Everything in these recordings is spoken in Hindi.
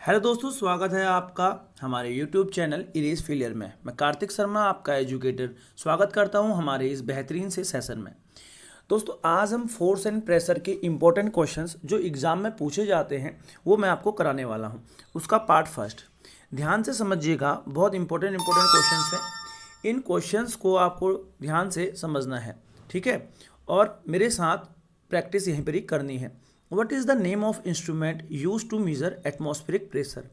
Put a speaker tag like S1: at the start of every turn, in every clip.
S1: हेलो दोस्तों, स्वागत है आपका हमारे YouTube चैनल इरेज फेलियर में। मैं कार्तिक शर्मा, आपका एजुकेटर, स्वागत करता हूं हमारे इस बेहतरीन से सेशन में। दोस्तों, आज हम फोर्स एंड प्रेशर के इम्पोर्टेंट क्वेश्चंस जो एग्ज़ाम में पूछे जाते हैं वो मैं आपको कराने वाला हूं। उसका पार्ट फर्स्ट ध्यान से समझिएगा, बहुत इंपॉर्टेंट क्वेश्चंस हैं। इन क्वेश्चंस को आपको ध्यान से समझना है, ठीक है, और मेरे साथ प्रैक्टिस यहीं पर ही करनी है। What is the name of instrument use to measure atmospheric pressure.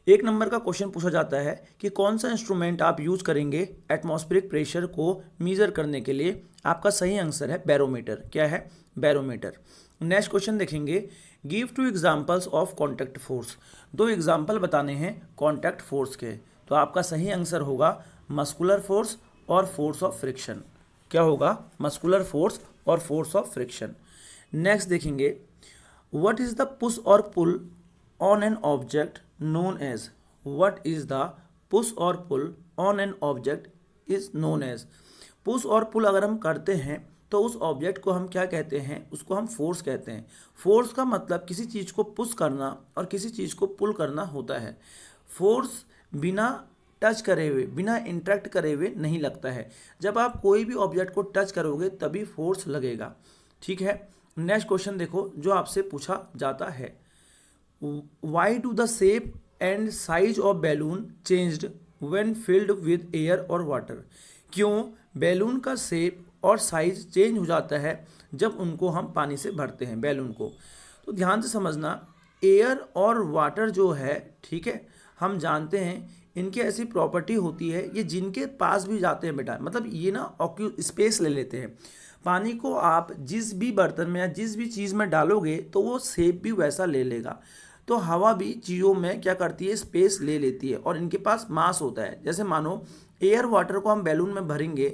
S1: एक नंबर का क्वेश्चन पूछा जाता है कि कौन सा इंस्ट्रूमेंट आप यूज करेंगे एटमॉस्फेरिक प्रेशर को मेजर करने के लिए। आपका सही आंसर है बैरोमीटर। क्या है? बैरोमीटर। नेक्स्ट क्वेश्चन देखेंगे, give to examples of contact force. दो एग्जांपल बताने हैं कॉन्टैक्ट फोर्स के, तो आपका सही आंसर होगा मस्कुलर फोर्स और फोर्स ऑफ फ्रिक्शन। क्या होगा? मस्कुलर फोर्स और फोर्स ऑफ फ्रिक्शन। नेक्स्ट देखेंगे, what is the push or pull on an object known as। what is the push or pull on an object is known as। Push और पुल अगर हम करते हैं तो उस ऑब्जेक्ट को हम क्या कहते हैं? उसको हम फोर्स कहते हैं। फोर्स का मतलब किसी चीज़ को पुश करना और किसी चीज़ को पुल करना होता है। फोर्स बिना टच करे हुए, बिना इंटरेक्ट करे हुए नहीं लगता है। जब आप कोई भी ऑब्जेक्ट को टच करोगे तभी फोर्स लगेगा, ठीक है। नेक्स्ट क्वेश्चन देखो जो आपसे पूछा जाता है, why do the shape and size of balloon changed when filled with air और वाटर। क्यों बैलून का शेप और साइज चेंज हो जाता है जब उनको हम पानी से भरते हैं बैलून को? तो ध्यान से समझना, एयर और वाटर जो है, ठीक है, हम जानते हैं इनकी ऐसी प्रॉपर्टी होती है, ये जिनके पास भी जाते हैं बेटा, मतलब ये ना स्पेस ले लेते हैं। पानी को आप जिस भी बर्तन में या जिस भी चीज़ में डालोगे तो वो शेप भी वैसा ले लेगा। तो हवा भी चीज़ों में क्या करती है? स्पेस ले लेती है और इनके पास मास होता है। जैसे मानो एयर वाटर को हम बैलून में भरेंगे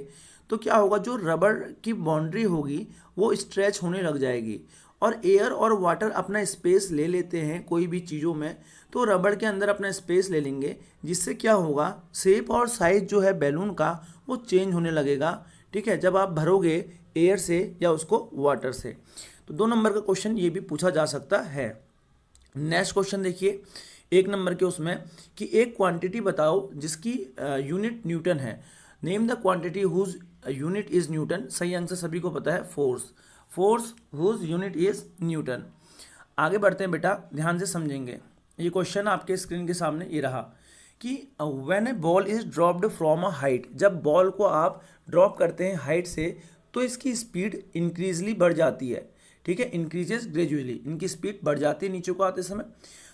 S1: तो क्या होगा? जो रबड़ की बाउंड्री होगी वो स्ट्रेच होने लग जाएगी और एयर और वाटर अपना स्पेस ले लेते हैं कोई भी चीज़ों में, तो रबड़ के अंदर अपना स्पेस ले लेंगे, जिससे क्या होगा? शेप और साइज जो है बैलून का वो चेंज होने लगेगा, ठीक है, जब आप भरोगे एयर से या उसको वाटर से। तो दो नंबर का क्वेश्चन ये भी पूछा जा सकता है। नेक्स्ट क्वेश्चन देखिए, एक नंबर के उसमें कि एक क्वांटिटी बताओ जिसकी यूनिट न्यूटन है। Name the quantity whose unit is Newton. सही आंसर सभी को पता है, force. Force whose unit is Newton. आगे बढ़ते हैं बेटा, ध्यान से समझेंगे। ये क्वेश्चन आपके स्क्रीन के सामने ये रहा कि when A ball is dropped from a height. जब बॉल को आप ड्रॉप करते हैं हाइट से तो इसकी स्पीड इंक्रीजली बढ़ जाती है, ठीक है, इंक्रीजेस ग्रेजुअली, इनकी स्पीड बढ़ जाती है नीचे को आते समय।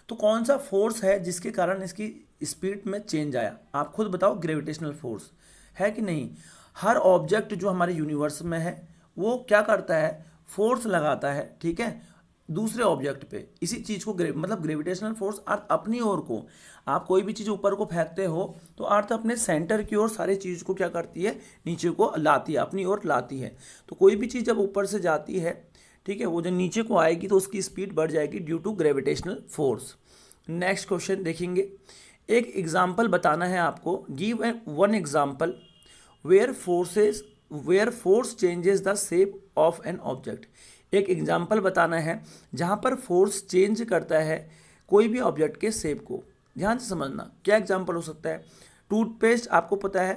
S1: तो कौन सा फोर्स है जिसके कारण इसकी स्पीड में चेंज आया? आप खुद बताओ। ग्रेविटेशनल फोर्स है कि नहीं? हर ऑब्जेक्ट जो हमारे यूनिवर्स में है वो क्या करता है? फोर्स लगाता है, ठीक है, दूसरे ऑब्जेक्ट पे। इसी चीज़ को मतलब ग्रेविटेशनल फोर्स अर्थ अपनी ओर को, आप कोई भी चीज़ ऊपर को फेंकते हो तो अर्थ अपने सेंटर की ओर सारी चीज़ को क्या करती है? नीचे को लाती है, अपनी ओर लाती है। तो कोई भी चीज़ जब ऊपर से जाती है, ठीक है, वो जब नीचे को आएगी तो उसकी स्पीड बढ़ जाएगी due to gravitational force. Next question देखेंगे, एक एग्जाम्पल बताना है आपको। Give one example where force changes the shape of an object. एक एग्जाम्पल बताना है जहाँ पर फोर्स चेंज करता है कोई भी ऑब्जेक्ट के शेप को। ध्यान से समझना, क्या एग्जाम्पल हो सकता है? टूथपेस्ट, आपको पता है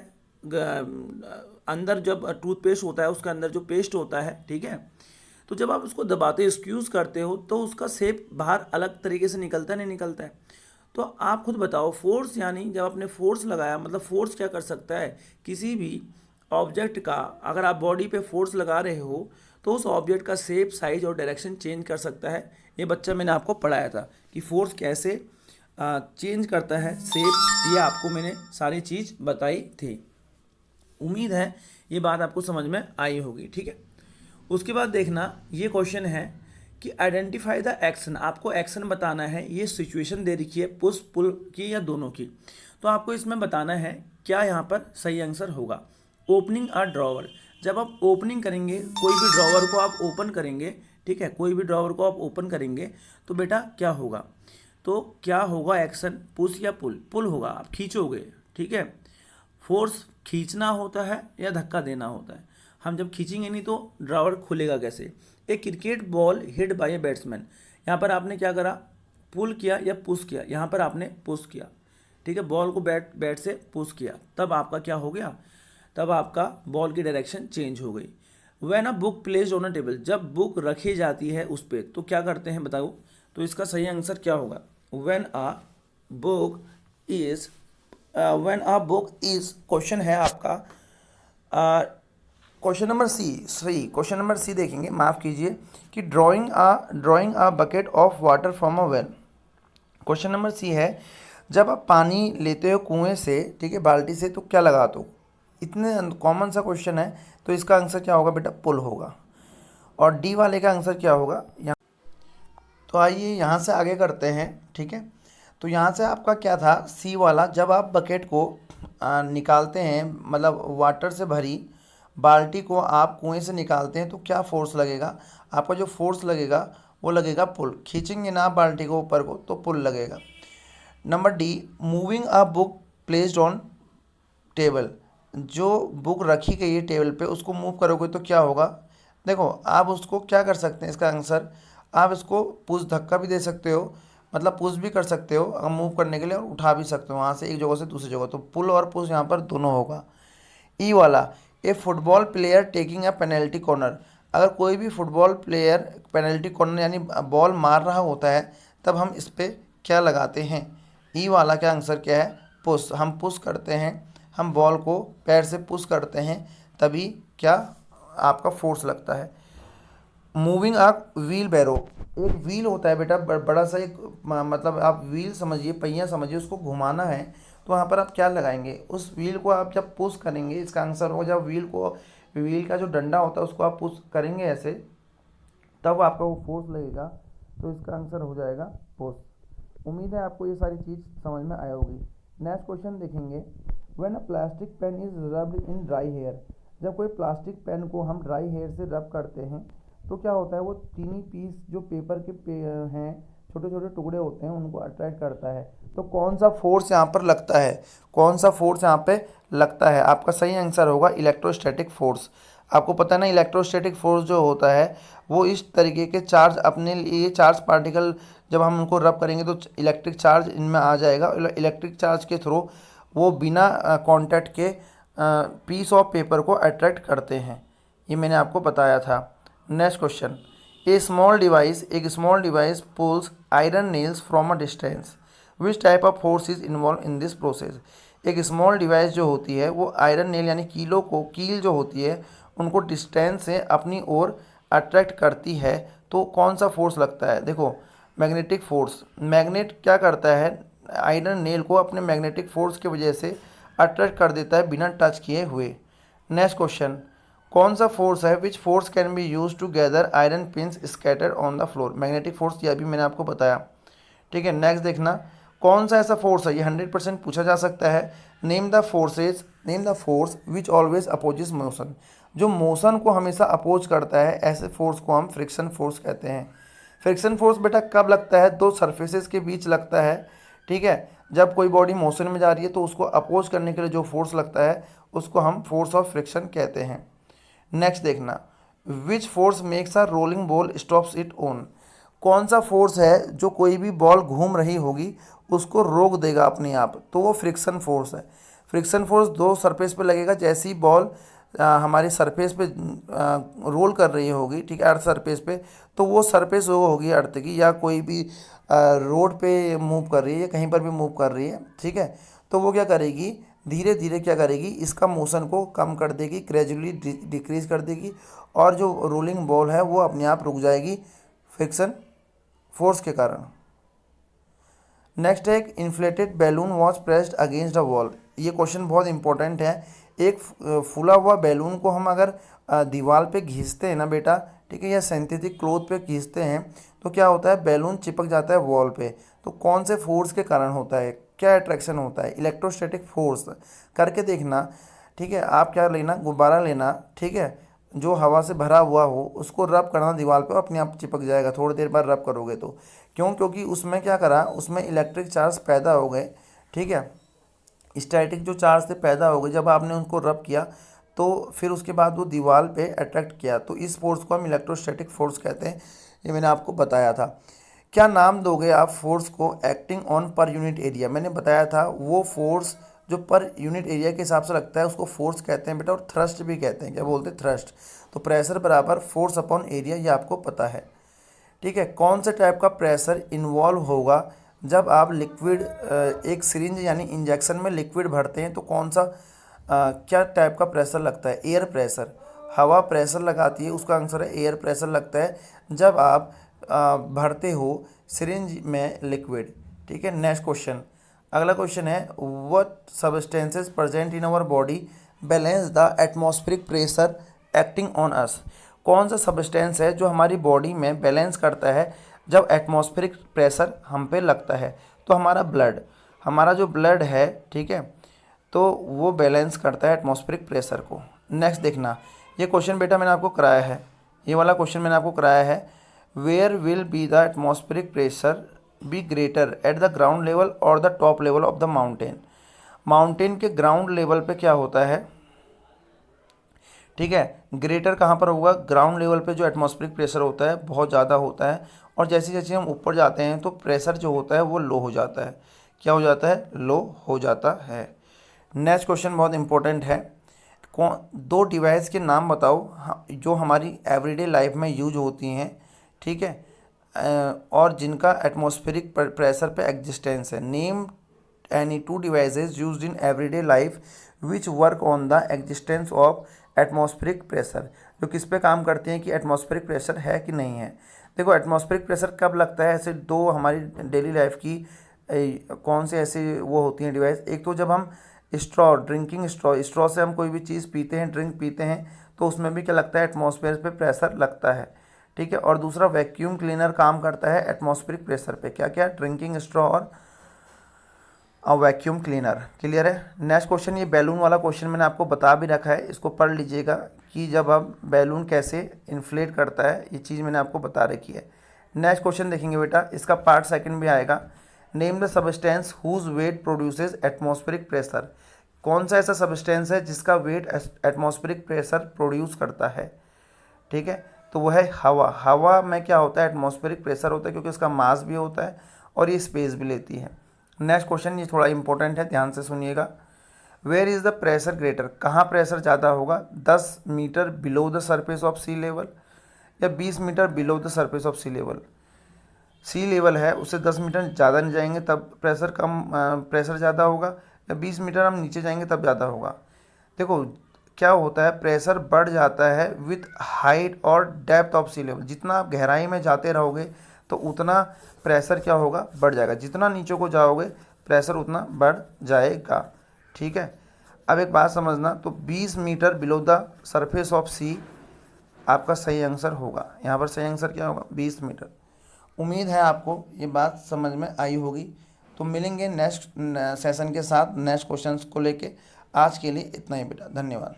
S1: अंदर जब टूथपेस्ट होता है उसके अंदर जो पेस्ट होता है, ठीक है, तो जब आप उसको दबाते स्क्यूज़ करते हो तो उसका शेप बाहर अलग तरीके से निकलता है, नहीं निकलता है? तो आप खुद बताओ, फोर्स यानी जब आपने फोर्स लगाया, मतलब फोर्स क्या कर सकता है? किसी भी ऑब्जेक्ट का अगर आप बॉडी पे फोर्स लगा रहे हो तो उस ऑब्जेक्ट का शेप, साइज और डायरेक्शन चेंज कर सकता है। ये बच्चा मैंने आपको पढ़ाया था कि फोर्स कैसे चेंज करता है शेप, ये आपको मैंने सारी चीज़ बताई थी। उम्मीद है ये बात आपको समझ में आई होगी, ठीक है। उसके बाद देखना, ये क्वेश्चन है कि आइडेंटिफाई द एक्शन। आपको एक्शन बताना है। ये सिचुएशन दे रखी है पुश पुल की या दोनों की, तो आपको इसमें बताना है क्या यहाँ पर सही आंसर होगा। ओपनिंग अ ड्रॉवर, जब आप ओपनिंग करेंगे, कोई भी ड्रॉवर को आप ओपन करेंगे, ठीक है, कोई भी ड्रॉवर को आप ओपन करेंगे तो बेटा क्या होगा? तो क्या होगा एक्शन? पुश या पुल? पुल होगा, आप खींचोगे, ठीक है। फोर्स खींचना होता है या धक्का देना होता है? हम जब खींचेंगे नहीं तो ड्रॉवर खुलेगा कैसे? एक cricket ball hit by a batsman, यहाँ पर आपने क्या करा? पुल किया या पुश किया, यहाँ पर आपने पुश किया, ठीक है, बॉल को बैट से पुश किया, तब आपका क्या हो गया, तब आपका बॉल की डायरेक्शन चेंज हो गई। When a book placed on a table, जब बुक रखी जाती है उस पर, तो क्या करते हैं बताओ, तो इसका सही आंसर क्या होगा, when a book is, when a book is, question है आपका question number question number C देखेंगे, माफ़ कीजिए, कि drawing a bucket of water from a well. Question number C है, जब आप पानी लेते हो कुएं से, ठीक है, बाल्टी से, तो क्या लगाते हो। इतने कॉमन सा क्वेश्चन है, तो इसका आंसर क्या होगा बेटा, पुल होगा। और डी वाले का आंसर क्या होगा यहाँ। तो आइए यहाँ से आगे करते हैं, ठीक है। तो यहाँ से आपका क्या था, सी वाला, जब आप बकेट को निकालते हैं, मतलब वाटर से भरी बाल्टी को आप कुएं से निकालते हैं, तो क्या फोर्स लगेगा, आपका जो फोर्स लगेगा वो लगेगा पुल। खींचेंगे ना आप बाल्टी को ऊपर को, तो पुल लगेगा। Number D, moving a book placed on table, जो बुक रखी गई है टेबल पे, उसको मूव करोगे तो क्या होगा। देखो आप उसको क्या कर सकते हैं, इसका आंसर आप इसको पुश धक्का भी दे सकते हो, मतलब पुश भी कर सकते हो अगर मूव करने के लिए, और उठा भी सकते हो वहाँ से एक जगह से दूसरी जगह, तो पुल और पुश यहाँ पर दोनों होगा। ई वाला, a football player taking a penalty corner, अगर कोई भी फुटबॉल प्लेयर पेनल्टी कॉर्नर यानी बॉल मार रहा होता है, तब हम इस पर क्या लगाते हैं। ई वाला का आंसर क्या है, पुश। हम पुश करते हैं, हम बॉल को पैर से पुश करते हैं, तभी क्या आपका फोर्स लगता है। मूविंग अ व्हील बैरो, एक व्हील होता है बेटा, बड़ा सा एक मतलब आप व्हील समझिए, पहिया समझिए, उसको घुमाना है, तो वहाँ पर आप क्या लगाएंगे, उस व्हील को आप जब पुश करेंगे, इसका आंसर होगा जब व्हील का जो डंडा होता है उसको आप पुश करेंगे ऐसे, तब आपका वो फोर्स लगेगा, तो इसका आंसर हो जाएगा पुश। उम्मीद है आपको ये सारी चीज़ समझ में आया होगी। नेक्स्ट क्वेश्चन देखेंगे, when a plastic pen is rubbed in dry hair, जब कोई प्लास्टिक पेन को हम ड्राई हेयर से रब करते हैं, तो क्या होता है, वो चीनी पीस जो पेपर के हैं, छोटे छोटे टुकड़े होते हैं, उनको अट्रैक्ट करता है। तो कौन सा फोर्स यहाँ पर लगता है, कौन सा फोर्स यहाँ पे लगता है, आपका सही आंसर होगा इलेक्ट्रोस्टैटिक फोर्स। आपको पता है ना, इलेक्ट्रोस्टैटिक फोर्स जो होता है वो इस तरीके के चार्ज, अपने लिए चार्ज पार्टिकल जब हम उनको रब करेंगे तो इलेक्ट्रिक चार्ज इनमें आ जाएगा, इलेक्ट्रिक चार्ज के थ्रू वो बिना कांटेक्ट के पीस ऑफ पेपर को अट्रैक्ट करते हैं, ये मैंने आपको बताया था। नेक्स्ट क्वेश्चन, एक small device pulls iron nails from a distance, which type of force is involve in this process. एक स्मॉल डिवाइस जो होती है वो आयरन नेल यानी कील जो होती है उनको डिस्टेंस से अपनी ओर अट्रैक्ट करती है, तो कौन सा फोर्स लगता है। देखो मैग्नेटिक फोर्स, मैग्नेट क्या करता है, आयरन नेल को अपने मैग्नेटिक फोर्स की वजह से अट्रैक्ट कर देता है बिना टच किए हुए। नेक्स्ट क्वेश्चन, कौन सा फोर्स है which force can be use to gather iron pins scattered on the floor. Magnetic force ये अभी मैंने आपको बताया, ठीक है। नेक्स्ट देखना, कौन सा ऐसा फोर्स है, ये 100% पूछा जा सकता है। Name the force which always opposes motion, जो मोशन को हमेशा अपोज करता है, ऐसे फोर्स को हम फ्रिक्शन फोर्स कहते हैं। फ्रिक्शन फोर्स बेटा कब लगता है, दो सरफेसेस के बीच लगता है, ठीक है। जब कोई बॉडी मोशन में जा रही है तो उसको अपोज करने के लिए जो फोर्स लगता है उसको हम फोर्स ऑफ फ्रिक्शन कहते हैं। नेक्स्ट देखना, which force makes a rolling ball stops it own, कौन सा फोर्स है जो कोई भी बॉल घूम रही होगी उसको रोक देगा अपने आप, तो वो फ्रिक्शन फोर्स है। फ्रिक्शन फोर्स दो सरफेस पे लगेगा, जैसी बॉल हमारी सरफेस पे रोल कर रही होगी, ठीक है, अर्थ सरफेस पे, तो वो सरफेस वो होगी अर्थ की, या कोई भी रोड पे मूव कर रही है या कहीं पर भी मूव कर रही है, ठीक है, तो वो क्या करेगी, धीरे धीरे क्या करेगी, इसका मोशन को कम कर देगी, ग्रेजुअली डिक्रीज कर देगी, और जो रोलिंग बॉल है वो अपने आप रुक जाएगी फ्रिक्शन फोर्स के कारण। नेक्स्ट है, एक inflated balloon was pressed against the wall, ये क्वेश्चन बहुत इंपॉर्टेंट है। एक फूला हुआ बैलून को हम अगर दीवार पे घिसते हैं ना बेटा, ठीक है, या सिंथेटिक क्लॉथ पे घिसते हैं, तो क्या होता है, बैलून चिपक जाता है वॉल पे, तो कौन से फोर्स के कारण होता है, क्या अट्रैक्शन होता है, इलेक्ट्रोस्टैटिक फोर्स। करके देखना, ठीक है, आप क्या लेना, गुब्बारा लेना, ठीक है, जो हवा से भरा हुआ हो, उसको रब करना दीवार पे, अपने आप चिपक जाएगा थोड़ी देर बाद रब करोगे तो। क्यों, क्योंकि उसमें क्या करा, उसमें इलेक्ट्रिक चार्ज पैदा हो गए, ठीक है, स्टैटिक जो चार्ज थे पैदा हो गए, जब आपने उनको रब किया तो फिर उसके बाद वो दीवार पे अट्रैक्ट किया, तो इस फोर्स को हम इलेक्ट्रोस्टैटिक फोर्स कहते हैं, ये मैंने आपको बताया था। क्या नाम दोगे आप फोर्स को acting on per unit area? मैंने बताया था वो फोर्स जो पर यूनिट एरिया के हिसाब से लगता है उसको फोर्स कहते हैं बेटा, और थ्रस्ट भी कहते हैं। क्या बोलते हैं? थ्रस्ट। तो प्रेशर बराबर फोर्स अपॉन एरिया, ये आपको पता है। ठीक है। कौन से टाइप का प्रेशर इन्वॉल्व होगा जब आप लिक्विड एक सिरिंज यानी इंजेक्शन में लिक्विड भरते हैं, तो कौन सा क्या टाइप का प्रेशर लगता है? Air pressure. हवा प्रेशर लगाती है, उसका आंसर है एयर प्रेशर लगता है जब आप भरते हो सिरिंज में लिक्विड। ठीक है। नेक्स्ट क्वेश्चन, अगला क्वेश्चन है what substances present in our body balance the atmospheric pressure acting on us? कौन सा सब्सटेंस है जो हमारी बॉडी में बैलेंस करता है जब एटमॉस्फेरिक प्रेशर हम पे लगता है? तो हमारा ब्लड, हमारा जो ब्लड है, ठीक है, तो वो बैलेंस करता है एटमॉस्फेरिक प्रेशर को। नेक्स्ट देखना, ये क्वेश्चन बेटा मैंने आपको कराया है, ये वाला क्वेश्चन मैंने आपको कराया है। Where will be the atmospheric pressure be greater at the ground level और the top level of the mountain? Mountain के ग्राउंड लेवल पे क्या होता है? ठीक है। ग्रेटर कहाँ पर होगा? ग्राउंड लेवल पे जो एटमॉस्फेरिक प्रेशर होता है बहुत ज़्यादा होता है, और जैसे जैसे हम ऊपर जाते हैं तो प्रेशर जो होता है वो लो हो जाता है। क्या हो जाता है? लो हो जाता है। नेक्स्ट क्वेश्चन बहुत इंपॉर्टेंट है। कौन दो डिवाइस के नाम बताओ जो हमारी एवरीडे लाइफ में यूज होती हैं, ठीक है, और जिनका एटमॉस्फेरिक प्रेशर पे एग्जिस्टेंस है। Name any two devices used in everyday life which work on the existence of atmospheric pressure, जो किस पे काम करती हैं कि एटमॉस्फेरिक प्रेशर है कि नहीं है। देखो एटमॉस्फेरिक प्रेशर कब लगता है, ऐसे दो हमारी डेली लाइफ की कौन से ऐसे वो होती हैं डिवाइस। एक तो जब हम स्ट्रॉ, ड्रिंकिंग स्ट्रॉ से हम कोई भी चीज़ पीते हैं, ड्रिंक पीते हैं, तो उसमें भी क्या लगता है? एटमॉस्फेयर पे प्रेशर लगता है। ठीक है। और दूसरा वैक्यूम क्लीनर काम करता है एटमॉस्फेरिक प्रेशर पे। क्या क्या? ड्रिंकिंग स्ट्रॉ और वैक्यूम क्लीनर। क्लियर है। नेक्स्ट क्वेश्चन, ये बैलून वाला क्वेश्चन मैंने आपको बता भी रखा है, इसको पढ़ लीजिएगा कि जब हम बैलून कैसे इन्फ्लेट करता है, ये चीज़ मैंने आपको बता रखी है। नेक्स्ट क्वेश्चन देखेंगे बेटा, इसका पार्ट सेकंड भी आएगा। Name the substance whose weight produces atmospheric pressure? कौन सा ऐसा सब्सटेंस है जिसका वेट एटमॉस्फेरिक प्रेशर प्रोड्यूस करता है? ठीक है। तो वो है हवा। हवा में क्या होता है? एटमॉस्फेरिक प्रेशर होता है, क्योंकि इसका मास भी होता है और ये स्पेस भी लेती है। नेक्स्ट क्वेश्चन, ये थोड़ा इंपॉर्टेंट है, ध्यान से सुनिएगा। Where is the pressure greater? कहाँ प्रेशर ज़्यादा होगा? 10 metre below the surface of sea level या 20 metre below the surface of sea level? Sea level है उससे 10 मीटर ज़्यादा नहीं जाएंगे तब प्रेशर कम, प्रेशर ज़्यादा होगा, या 20 मीटर हम नीचे जाएंगे तब ज़्यादा होगा? देखो क्या होता है, प्रेशर बढ़ जाता है विथ हाइट और डेप्थ ऑफ सी लेवल। जितना आप गहराई में जाते रहोगे तो उतना प्रेशर क्या होगा? बढ़ जाएगा। जितना नीचे को जाओगे प्रेशर उतना बढ़ जाएगा। ठीक है। अब एक बात समझना, तो 20 metre below the surface of sea आपका सही आंसर होगा। यहाँ पर सही आंसर क्या होगा? 20 मीटर। उम्मीद है आपको ये बात समझ में आई होगी। तो मिलेंगे नेक्स्ट सेशन के साथ नेक्स्ट क्वेश्चंस को लेके। आज के लिए इतना ही बेटा, धन्यवाद।